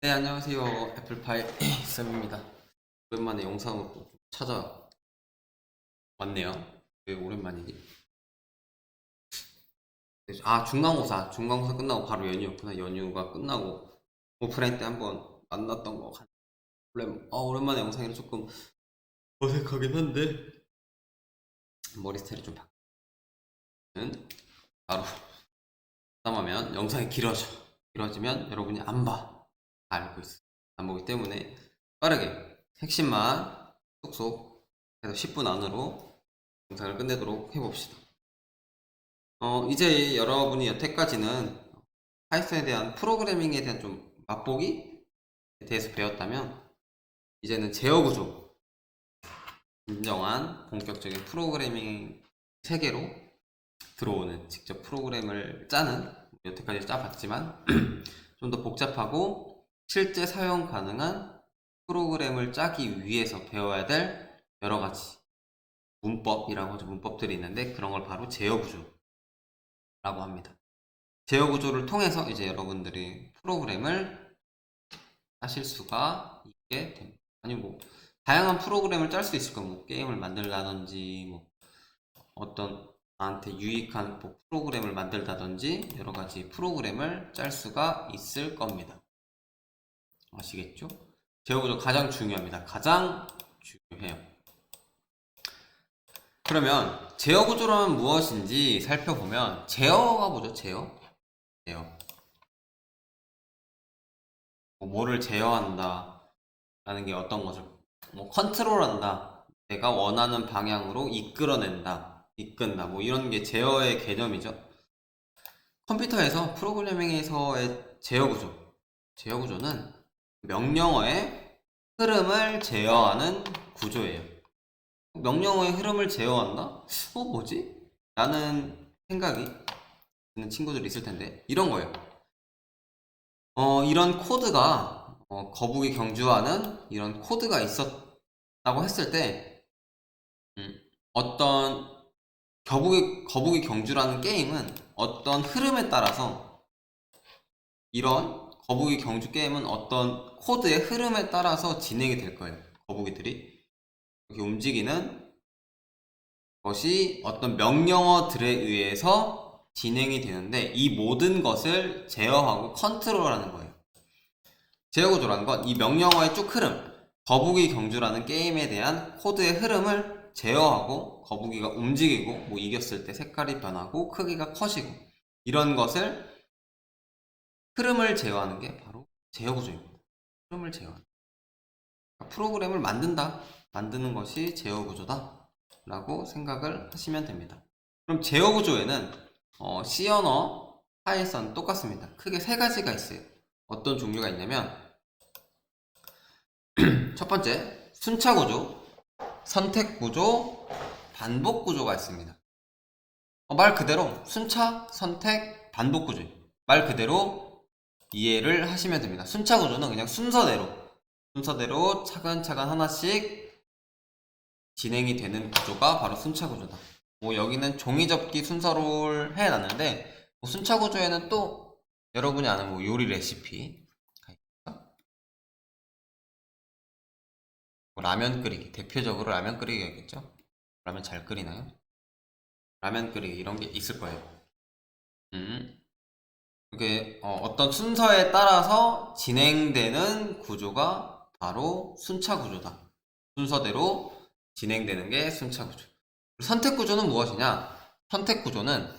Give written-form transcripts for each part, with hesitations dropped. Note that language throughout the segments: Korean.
네, 안녕하세요. 애플파이 쌤입니다. 오랜만에 영상으로 또 찾아왔네요. 왜 오랜만이지? 중간고사 끝나고 바로 연휴였구나. 연휴가 끝나고 오프라인 때 한번 만났던 거 같아요. 오랜만에 영상이라 조금 어색하긴 한데 머리 스타일이 좀 바뀌는 바로 담하면 영상이 길어지면 여러분이 안 봐. 알고 있어. 안 보기 때문에 빠르게 핵심만 쏙쏙 해서 10분 안으로 영상을 끝내도록 해봅시다. 이제 여러분이 여태까지는 파이썬에 대한 프로그래밍에 대한 좀 맛보기에 대해서 배웠다면 이제는 제어 구조, 인정한 본격적인 프로그래밍 세계로 들어오는 직접 프로그램을 짜는 여태까지 짜봤지만 좀 더 복잡하고 실제 사용 가능한 프로그램을 짜기 위해서 배워야 될 여러 가지 문법이라고 하죠. 문법들이 있는데 그런 걸 바로 제어 구조라고 합니다. 제어 구조를 통해서 이제 여러분들이 프로그램을 짜실 수가 있게 됩니다. 아니 뭐 다양한 프로그램을 짤 수 있을 거예요. 뭐 게임을 만들다든지 뭐 어떤 나한테 유익한 뭐 프로그램을 만들다든지 여러 가지 프로그램을 짤 수가 있을 겁니다. 아시겠죠? 제어 구조 가장 중요합니다. 가장 중요해요. 그러면 제어 구조란 무엇인지 살펴보면 제어가 뭐죠? 제어. 뭐를 제어한다 라는 게 어떤 것을 뭐 컨트롤한다, 내가 원하는 방향으로 이끈다 뭐 이런 게 제어의 개념이죠. 컴퓨터에서 프로그래밍에서의 제어 구조는 명령어의 흐름을 제어하는 구조예요. 명령어의 흐름을 제어한다? 뭐지? 라는 생각이 드는 친구들이 있을 텐데 이런 거예요. 이런 코드가 거북이 경주하는 이런 코드가 있었다고 했을 때 어떤 거북이 경주라는 게임은 어떤 흐름에 따라서 이런 거북이 경주 게임은 어떤 코드의 흐름에 따라서 진행이 될 거예요. 거북이들이 이렇게 움직이는 것이 어떤 명령어들에 의해서 진행이 되는데 이 모든 것을 제어하고 컨트롤하는 거예요. 제어 구조라는 건 이 명령어의 쭉 흐름, 거북이 경주라는 게임에 대한 코드의 흐름을 제어하고 거북이가 움직이고 뭐 이겼을 때 색깔이 변하고 크기가 커지고 이런 것을 흐름을 제어하는 게 바로 제어 구조입니다. 흐름을 제어하는 프로그램을 만드는 것이 제어 구조다 라고 생각을 하시면 됩니다. 그럼 제어 구조에는 C 언어, 파이썬 똑같습니다. 크게 세 가지가 있어요. 어떤 종류가 있냐면 첫 번째, 순차 구조, 선택 구조, 반복 구조가 있습니다. 말 그대로 순차, 선택, 반복 구조. 말 그대로 이해를 하시면 됩니다. 순차 구조는 그냥 순서대로 차근차근 하나씩 진행이 되는 구조가 바로 순차 구조다. 뭐 여기는 종이 접기 순서로 해놨는데 뭐 순차 구조에는 또 여러분이 아는 뭐 요리 레시피, 뭐 라면 끓이기, 대표적으로 라면 끓이기겠죠? 라면 잘 끓이나요? 라면 끓이기 이런 게 있을 거예요. 이게 어떤 순서에 따라서 진행되는 구조가 바로 순차 구조다. 순서대로 진행되는 게 순차 구조. 선택 구조는 무엇이냐? 선택 구조는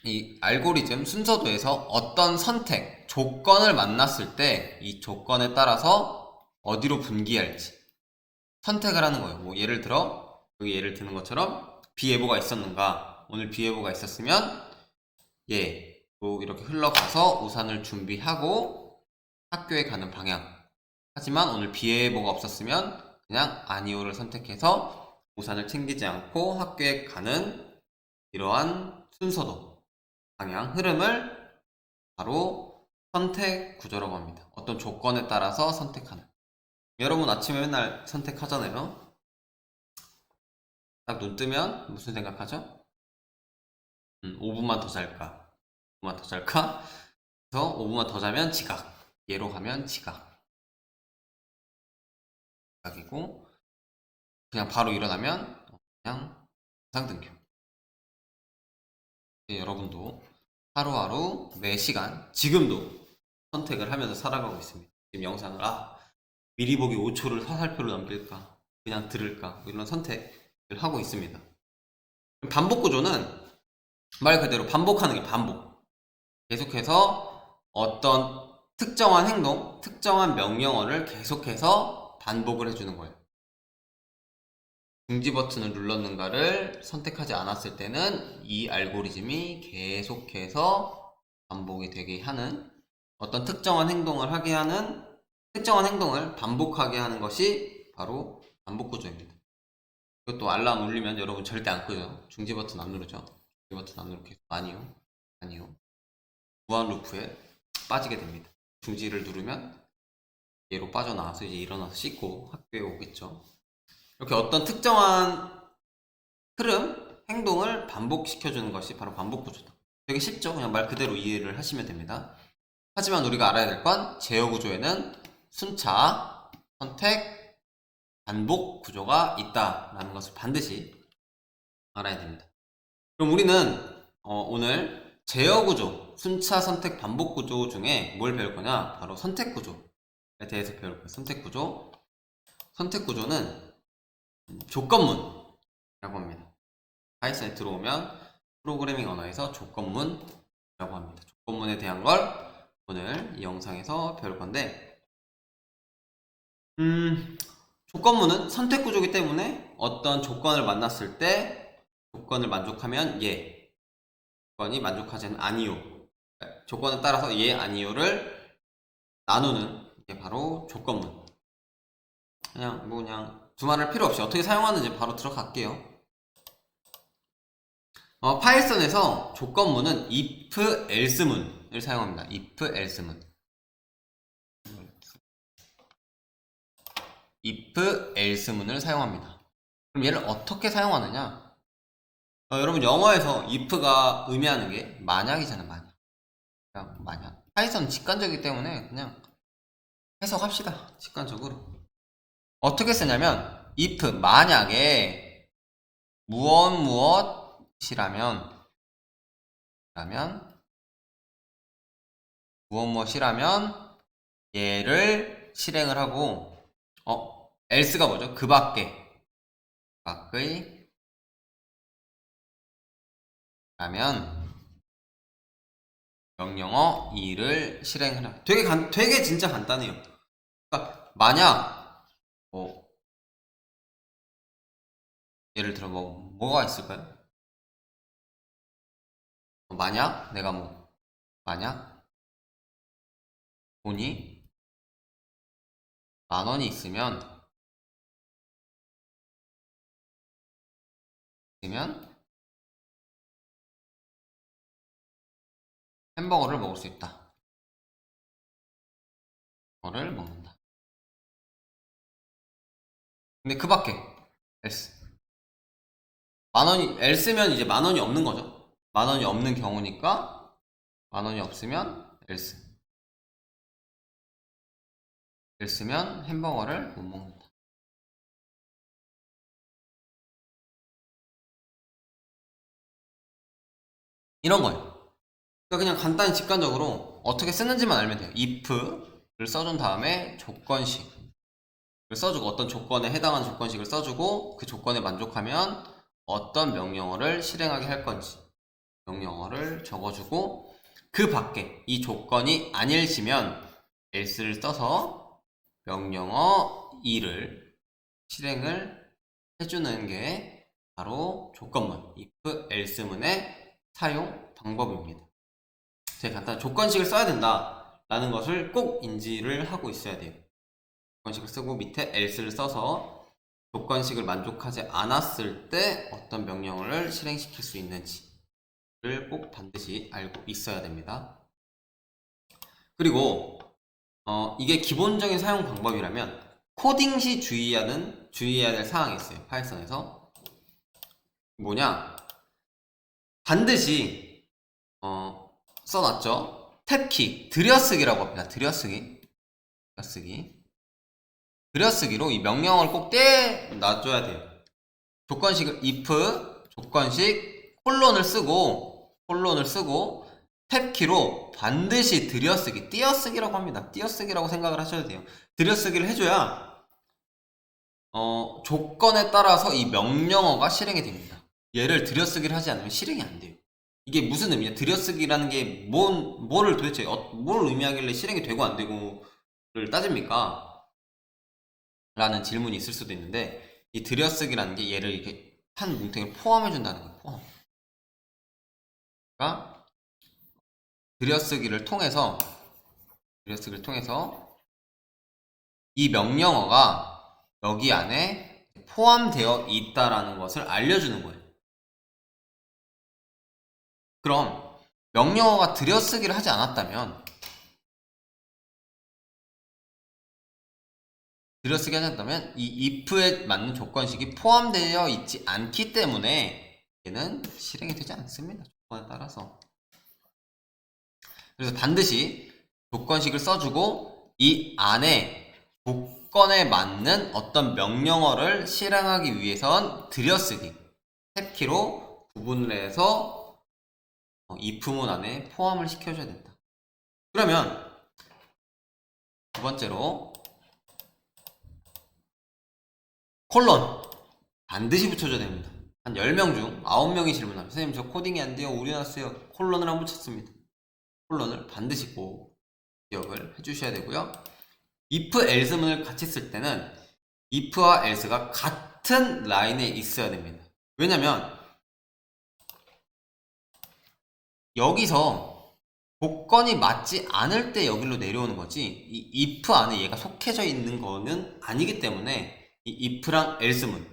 이 알고리즘 순서도에서 어떤 선택, 조건을 만났을 때 이 조건에 따라서 어디로 분기할지 선택을 하는 거예요. 뭐 예를 들어 여기 예를 드는 것처럼 비예보가 있었는가? 오늘 비예보가 있었으면 또 이렇게 흘러가서 우산을 준비하고 학교에 가는 방향. 하지만 오늘 비예보가 없었으면 그냥 아니오를 선택해서 우산을 챙기지 않고 학교에 가는 이러한 순서도, 방향, 흐름을 바로 선택 구조라고 합니다. 어떤 조건에 따라서 선택하는. 여러분 아침에 맨날 선택하잖아요. 딱 눈 뜨면 무슨 생각하죠? 5분만 더 잘까? 5분만 더 잘까? 그래서 5분만 더 자면 지각. 얘로 가면 지각이고, 그냥 바로 일어나면 그냥 정상등교. 여러분도 하루하루 매 시간 지금도 선택을 하면서 살아가고 있습니다. 지금 영상을 미리 보기 5초를 화살표로 넘길까 그냥 들을까 이런 선택을 하고 있습니다. 반복 구조는 말 그대로 반복하는 게 반복. 계속해서 어떤 특정한 행동, 특정한 명령어를 계속해서 반복을 해주는 거예요. 중지 버튼을 눌렀는가를 선택하지 않았을 때는 이 알고리즘이 계속해서 반복이 되게 하는, 어떤 특정한 행동을 하게 하는, 특정한 행동을 반복하게 하는 것이 바로 반복 구조입니다. 이것도 알람 울리면 여러분 절대 안 끄죠. 중지 버튼 안 누르죠. 중지 버튼 안 누르게. 아니요. 무한 루프에 빠지게 됩니다. 중지를 누르면 얘로 빠져나와서 이제 일어나서 씻고 학교에 오겠죠. 이렇게 어떤 특정한 흐름, 행동을 반복시켜주는 것이 바로 반복 구조다. 되게 쉽죠? 그냥 말 그대로 이해를 하시면 됩니다. 하지만 우리가 알아야 될 건 제어 구조에는 순차, 선택, 반복 구조가 있다라는 것을 반드시 알아야 됩니다. 그럼 우리는 오늘 제어 구조, 순차, 선택, 반복 구조 중에 뭘 배울 거냐? 바로 선택 구조에 대해서 배울 거예요. 선택 구조. 선택 구조는 조건문이라고 합니다. 파이썬에 들어오면 프로그래밍 언어에서 조건문이라고 합니다. 조건문에 대한 걸 오늘 이 영상에서 배울 건데, 조건문은 선택 구조이기 때문에 어떤 조건을 만났을 때 조건을 만족하면 예, 조건이 만족하지 않으면 아니요, 조건에 따라서 예, 아니요를 나누는 게 바로 조건문. 그냥 두말할 필요 없이 어떻게 사용하는지 바로 들어갈게요. 파이썬에서 조건문은 if, else문을 사용합니다. if, else문. if, else문을 사용합니다. 그럼 얘를 어떻게 사용하느냐? 여러분 영어에서 if가 의미하는 게 만약이잖아요. 만약. 그냥 만약. 파이썬은 직관적이기 때문에 그냥 해석합시다. 직관적으로. 어떻게 쓰냐면 if 만약에 무엇이라면 얘를 실행을 하고, else가 뭐죠? 그 밖의 라면 명령어 2를 실행하라. 되게 진짜 간단해요. 그러니까 만약 예를 들어 뭐가 있을까요? 만약 내가 만약 돈이 10,000원이 있으면 햄버거를 먹을 수 있다. 햄버거를 먹는다. 근데 그 밖에 else. 10,000원이 else면 이제 10,000원이 없는 거죠. 10,000원이 없는 경우니까 10,000원이 없으면 else면 햄버거를 못 먹는다. 이런 거예요. 그러니까 그냥 간단히 직관적으로 어떻게 쓰는지만 알면 돼요. if를 써준 다음에 조건식을 써주고, 어떤 조건에 해당하는 조건식을 써주고, 그 조건에 만족하면 어떤 명령어를 실행하게 할 건지 명령어를 적어주고, 그 밖에 이 조건이 아닐시면 else를 써서 명령어 2를 실행을 해주는 게 바로 조건문, if, else문의 사용 방법입니다. 제가 간단히 조건식을 써야 된다 라는 것을 꼭 인지를 하고 있어야 돼요. 조건식을 쓰고 밑에 else를 써서 조건식을 만족하지 않았을 때 어떤 명령어를 실행시킬 수 있는지를 꼭 반드시 알고 있어야 됩니다. 그리고 이게 기본적인 사용 방법이라면 코딩 시 주의해야 될 사항이 있어요. 파이썬에서 반드시 써놨죠. 탭키, 들여쓰기라고 합니다. 들여쓰기. 들여쓰기로 이 명령어를 꼭 떼놔줘야 돼요. 조건식을 if, 조건식, 콜론을 쓰고 탭키로 반드시 들여쓰기, 띄어쓰기라고 합니다. 띄어쓰기라고 생각을 하셔야 돼요. 들여쓰기를 해줘야 조건에 따라서 이 명령어가 실행이 됩니다. 얘를 들여쓰기를 하지 않으면 실행이 안 돼요. 이게 무슨 의미냐? 들여쓰기라는 게 뭐를 도대체 뭘 의미하길래 실행이 되고 안 되고를 따집니까? 라는 질문이 있을 수도 있는데, 이 들여쓰기라는 게 얘를 이렇게 한 뭉탱이를 포함해 준다는 거예요. 포함. 그러니까 들여쓰기를 통해서 이 명령어가 여기 안에 포함되어 있다라는 것을 알려주는 거예요. 그럼 명령어가 들여쓰기를 하지 않았다면, 이 if에 맞는 조건식이 포함되어 있지 않기 때문에 얘는 실행이 되지 않습니다. 조건에 따라서. 그래서 반드시 조건식을 써주고 이 안에 조건에 맞는 어떤 명령어를 실행하기 위해선 들여쓰기, 탭키로 구분을 해서 if문 안에 포함을 시켜줘야 된다. 그러면 두 번째로 콜론 반드시 붙여줘야 됩니다. 한 10명 중 9명이 질문하면 선생님 저 코딩이 안 돼요, 오류 났어요. 콜론을 안 붙였습니다. 콜론을 반드시 꼭 기억을 해주셔야 되고요. if, else문을 같이 쓸 때는 if와 else가 같은 라인에 있어야 됩니다. 왜냐면 여기서 조건이 맞지 않을 때 여기로 내려오는 거지, 이 if 안에 얘가 속해져 있는 거는 아니기 때문에 이 if랑 else문,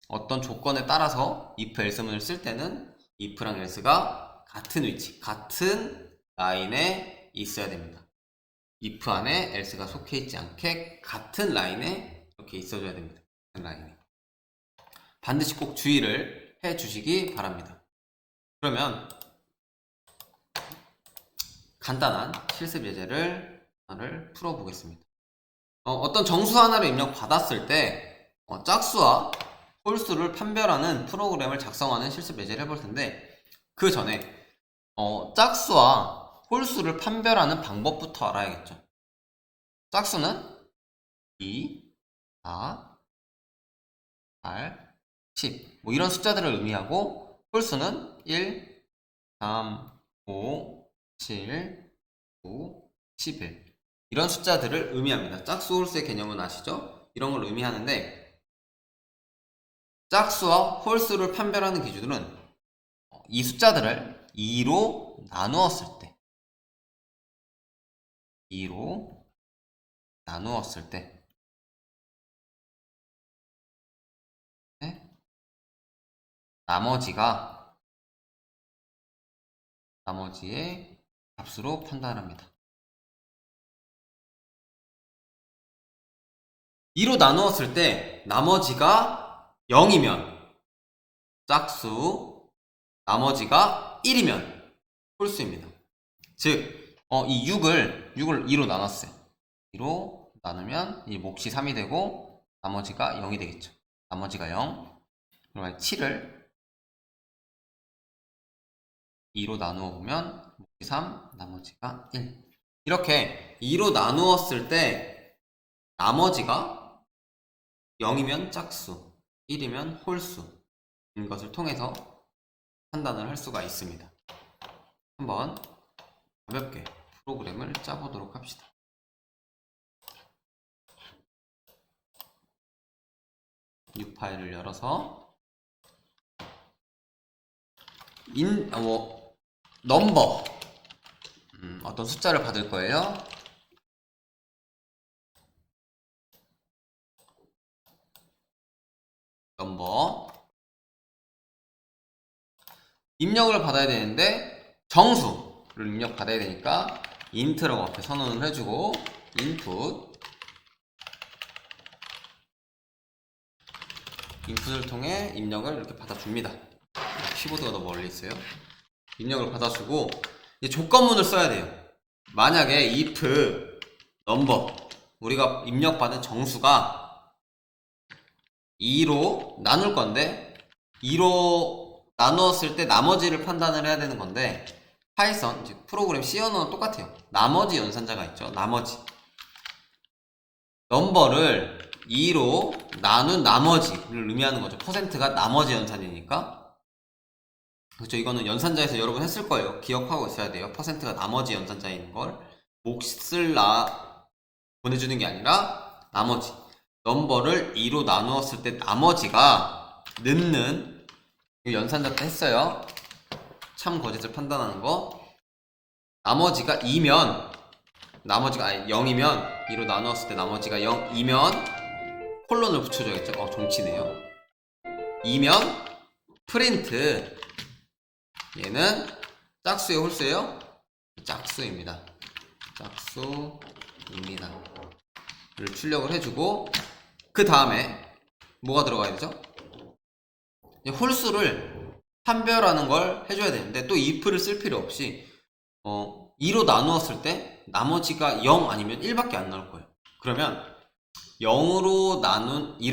어떤 조건에 따라서 if, else문을 쓸 때는 if랑 else가 같은 위치, 같은 라인에 있어야 됩니다. if 안에 else가 속해 있지 않게 같은 라인에 이렇게 있어줘야 됩니다. 같은 라인에. 반드시 꼭 주의를 해 주시기 바랍니다. 그러면 간단한 실습 예제를 하나를 풀어보겠습니다. 어떤 정수 하나를 입력받았을 때 짝수와 홀수를 판별하는 프로그램을 작성하는 실습 예제를 해볼 텐데, 그 전에 짝수와 홀수를 판별하는 방법부터 알아야겠죠. 짝수는 2, 4, 8, 10 뭐 이런 숫자들을 의미하고, 홀수는 1, 3, 5, 7, 9, 11 이런 숫자들을 의미합니다. 짝수, 홀수의 개념은 아시죠? 이런 걸 의미하는데, 짝수와 홀수를 판별하는 기준은 이 숫자들을 2로 나누었을 때, 2로 나누었을 때 나머지의 값으로 판단합니다. 2로 나누었을 때 나머지가 0이면 짝수, 나머지가 1이면 홀수입니다. 즉, 이 6을 2로 나눴어요. 2로 나누면 이 몫이 3이 되고 나머지가 0이 되겠죠. 나머지가 0. 그러면 7을 2로 나누어 보면 몫이 3, 나머지가 1. 이렇게 2로 나누었을 때 나머지가 0이면 짝수, 1이면 홀수인 것을 통해서 판단을 할 수가 있습니다. 한번 가볍게 프로그램을 짜보도록 합시다. new 파일을 열어서 넘버 어떤 숫자를 받을 거예요. 넘버 입력을 받아야 되는데 정수를 입력 받아야 되니까 int라고 앞에 선언을 해주고 input을 통해 입력을 이렇게 받아줍니다. 키보드가 너무 멀리 있어요. 입력을 받아주고 이제 조건문을 써야 돼요. 만약에 if number 우리가 입력받은 정수가 2로 나눌 건데 2로 나누었을 때 나머지를 판단을 해야 되는 건데 파이썬 즉 프로그램 C 언어는 똑같아요. 나머지 연산자가 있죠. 나머지 넘버를 2로 나눈 나머지를 의미하는 거죠. 퍼센트가 나머지 연산이니까. 그렇죠. 이거는 연산자에서 여러분 했을 거예요. 기억하고 있어야 돼요. 퍼센트가 나머지 연산자인 걸 몫을 보내주는 게 아니라 나머지 넘버를 2로 나누었을 때 나머지가 넣는 연산자 때 했어요. 참 거짓을 판단하는 거. 나머지가 2면 나머지가 0이면 2로 나누었을 때 나머지가 0이면 콜론을 붙여줘야겠죠. 정치네요. 2면 프린트 얘는 짝수예요, 홀수예요? 짝수입니다. 짝수입니다. 를 출력을 해주고 그 다음에 뭐가 들어가야 되죠? 홀수를 판별하는 걸 해줘야 되는데 또 if를 쓸 필요 없이 2로 나누었을 때 나머지가 0 아니면 1밖에 안 나올 거예요. 그러면 2로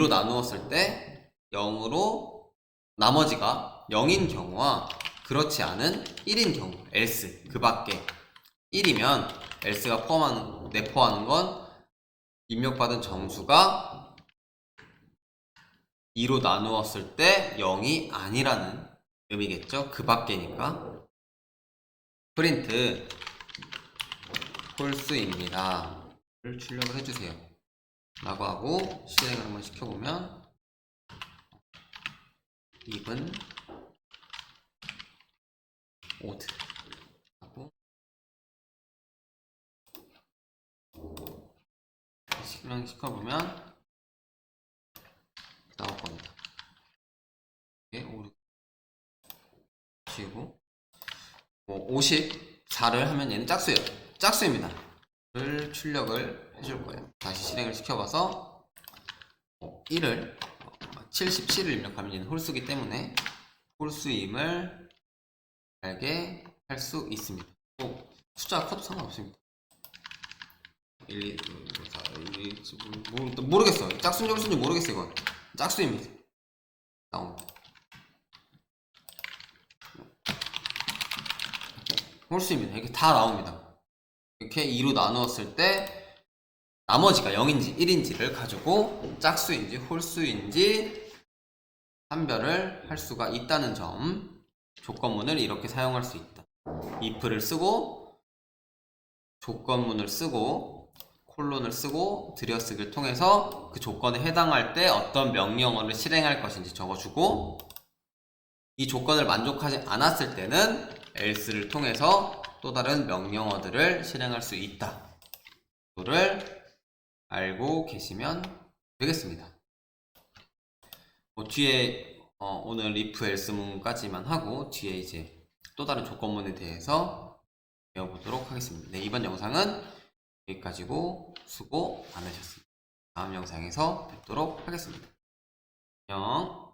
나누었을 때 0으로 나머지가 0인 경우와 그렇지 않은 1인 경우 else 그 밖에 1이면 else가 내포하는 건 입력받은 정수가 2로 나누었을 때 0이 아니라는 의미겠죠. 그 밖에니까 프린트 홀수입니다 를 출력을 해주세요 라고 하고 실행을 한번 시켜보면 입은 odd 하고 실행 시켜보면 나올 겁니다. 이게 54를 하면 얘는 짝수예요. 짝수입니다. 를 출력을 해줄 거예요. 다시 실행을 시켜봐서 1을 77을 입력하면 얘는 홀수기 때문에 홀수임을 알게 할 수 있습니다. 숫자 커도 상관없습니다. 1, 2, 4, 1, 2, 모르겠어. 짝수인지 홀수인지 모르겠어. 이건 짝수입니다. 나옵니다. 홀수입니다. 이렇게 다 나옵니다. 이렇게 2로 나누었을 때 나머지가 0인지 1인지를 가지고 짝수인지 홀수인지 판별을 할 수가 있다는 점. 조건문을 이렇게 사용할 수 있다. if를 쓰고 조건문을 쓰고 콜론을 쓰고 들여쓰기를 통해서 그 조건에 해당할 때 어떤 명령어를 실행할 것인지 적어주고 이 조건을 만족하지 않았을 때는 else를 통해서 또 다른 명령어들을 실행할 수 있다. 이거를 알고 계시면 되겠습니다. 뒤에 오늘 if else문까지만 하고 뒤에 이제 또 다른 조건문에 대해서 배워보도록 하겠습니다. 네, 이번 영상은 여기까지고 수고 많으셨습니다. 다음 영상에서 뵙도록 하겠습니다. 안녕.